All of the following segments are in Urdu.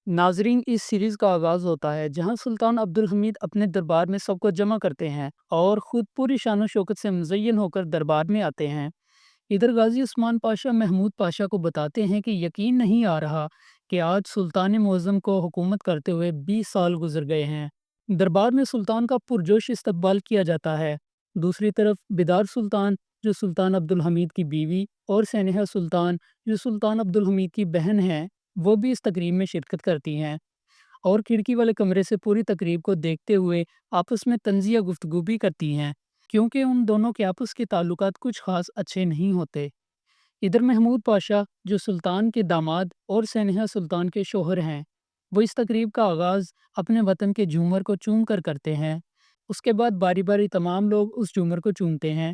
ناظرین، اس سیریز کا آغاز ہوتا ہے جہاں سلطان عبدالحمید اپنے دربار میں سب کو جمع کرتے ہیں اور خود پوری شان و شوکت سے مزین ہو کر دربار میں آتے ہیں۔ ادھر غازی عثمان پاشا محمود پاشا کو بتاتے ہیں کہ یقین نہیں آ رہا کہ آج سلطان معظم کو حکومت کرتے ہوئے 20 سال گزر گئے ہیں۔ دربار میں سلطان کا پرجوش استقبال کیا جاتا ہے۔ دوسری طرف بیدار سلطان، جو سلطان عبدالحمید کی بیوی، اور سینحہ سلطان، جو سلطان عبدالحمید کی بہن ہیں، وہ بھی اس تقریب میں شرکت کرتی ہیں اور کھڑکی والے کمرے سے پوری تقریب کو دیکھتے ہوئے آپس میں طنزیہ گفتگو بھی کرتی ہیں، کیونکہ ان دونوں کے آپس کے تعلقات کچھ خاص اچھے نہیں ہوتے۔ ادھر محمود پاشا، جو سلطان کے داماد اور سینحہ سلطان کے شوہر ہیں، وہ اس تقریب کا آغاز اپنے وطن کے جھومر کو چوم کر کرتے ہیں۔ اس کے بعد باری باری تمام لوگ اس جھومر کو چومتے ہیں۔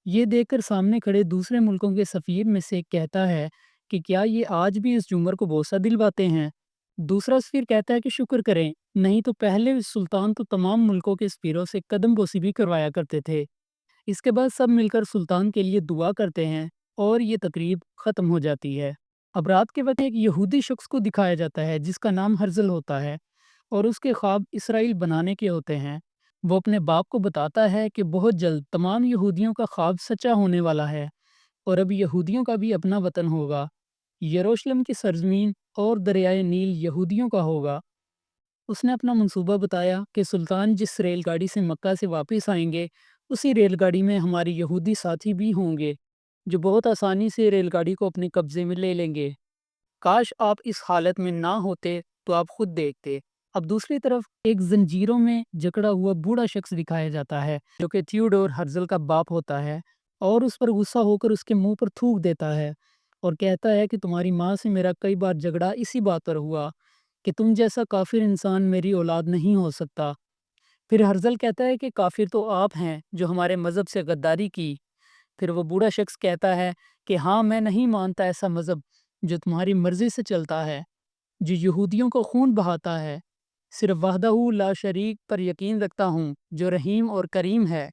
یہ دیکھ کر سامنے کھڑے دوسرے ملکوں کے سفیر میں سے ایک کہتا ہے کہ کیا یہ آج بھی اس جھومر کو بوسہ دلواتے ہیں؟ دوسرا سفیر کہتا ہے کہ شکر کریں، نہیں تو پہلے سلطان تو تمام ملکوں کے سفیروں سے قدم بوسی بھی کروایا کرتے تھے۔ اس کے بعد سب مل کر سلطان کے لیے دعا کرتے ہیں اور یہ تقریب ختم ہو جاتی ہے۔ اب رات کے وقت ایک یہودی شخص کو دکھایا جاتا ہے جس کا نام ہرزل ہوتا ہے اور اس کے خواب اسرائیل بنانے کے ہوتے ہیں۔ وہ اپنے باپ کو بتاتا ہے کہ بہت جلد تمام یہودیوں کا خواب سچا ہونے والا ہے اور اب یہودیوں کا بھی اپنا وطن ہوگا۔ یروشلم کی سرزمین اور دریائے نیل یہودیوں کا ہوگا۔ اس نے اپنا منصوبہ بتایا کہ سلطان جس ریل گاڑی سے مکہ سے واپس آئیں گے، اسی ریل گاڑی میں ہمارے یہودی ساتھی بھی ہوں گے جو بہت آسانی سے ریل گاڑی کو اپنے قبضے میں لے لیں گے۔ کاش آپ اس حالت میں نہ ہوتے تو آپ خود دیکھتے۔ اب دوسری طرف ایک زنجیروں میں جکڑا ہوا بوڑھا شخص دکھایا جاتا ہے جو کہ تھیوڈور ہرزل کا باپ ہوتا ہے اور اس پر غصہ ہو کر اس کے منہ پر تھوک دیتا ہے اور کہتا ہے کہ تمہاری ماں سے میرا کئی بار جھگڑا اسی بات پر ہوا کہ تم جیسا کافر انسان میری اولاد نہیں ہو سکتا۔ پھر ہرزل کہتا ہے کہ کافر تو آپ ہیں جو ہمارے مذہب سے غداری کی۔ پھر وہ بوڑھا شخص کہتا ہے کہ ہاں، میں نہیں مانتا ایسا مذہب جو تمہاری مرضی سے چلتا ہے، جو یہودیوں کو خون بہاتا ہے۔ صرف وحدہ لا شریک پر یقین رکھتا ہوں جو رحیم اور کریم ہے،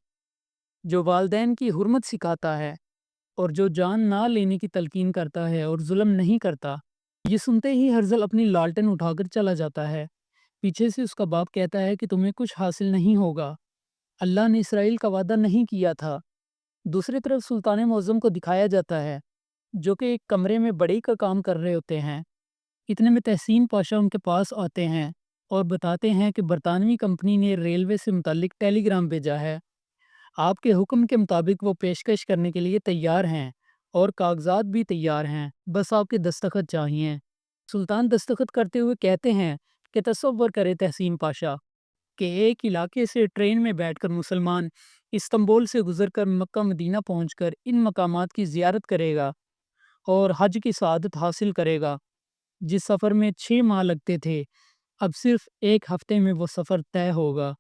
جو والدین کی حرمت سکھاتا ہے اور جو جان نہ لینے کی تلقین کرتا ہے اور ظلم نہیں کرتا۔ یہ سنتے ہی ہرزل اپنی لالٹن اٹھا کر چلا جاتا ہے۔ پیچھے سے اس کا باپ کہتا ہے کہ تمہیں کچھ حاصل نہیں ہوگا، اللہ نے اسرائیل کا وعدہ نہیں کیا تھا۔ دوسری طرف سلطان معظم کو دکھایا جاتا ہے جو کہ ایک کمرے میں بڑی کا کام کر رہے ہوتے ہیں۔ اتنے میں تحسین پاشا ان کے پاس آتے ہیں اور بتاتے ہیں کہ برطانوی کمپنی نے ریلوے سے متعلق ٹیلی گرام بھیجا ہے۔ آپ کے حکم کے مطابق وہ پیشکش کرنے کے لیے تیار ہیں اور کاغذات بھی تیار ہیں، بس آپ کے دستخط چاہیے۔ سلطان دستخط کرتے ہوئے کہتے ہیں کہ تصور کرے تحسین پاشا کہ ایک علاقے سے ٹرین میں بیٹھ کر مسلمان استنبول سے گزر کر مکہ مدینہ پہنچ کر ان مقامات کی زیارت کرے گا اور حج کی سعادت حاصل کرے گا۔ جس سفر میں 6 ماہ لگتے تھے، اب صرف ایک ہفتے میں وہ سفر طے ہوگا،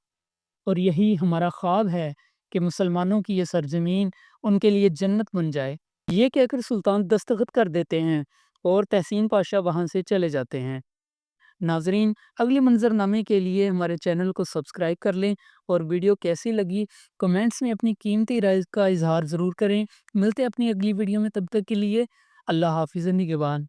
اور یہی ہمارا خواب ہے کہ مسلمانوں کی یہ سرزمین ان کے لیے جنت بن جائے۔ یہ کہہ کر سلطان دستخط کر دیتے ہیں اور تحسین پاشا وہاں سے چلے جاتے ہیں۔ ناظرین، اگلی منظر نامے کے لیے ہمارے چینل کو سبسکرائب کر لیں اور ویڈیو کیسی لگی کمنٹس میں اپنی قیمتی رائے کا اظہار ضرور کریں۔ ملتے ہیں اپنی اگلی ویڈیو میں، تب تک کے لیے اللہ حافظ، نگہبان۔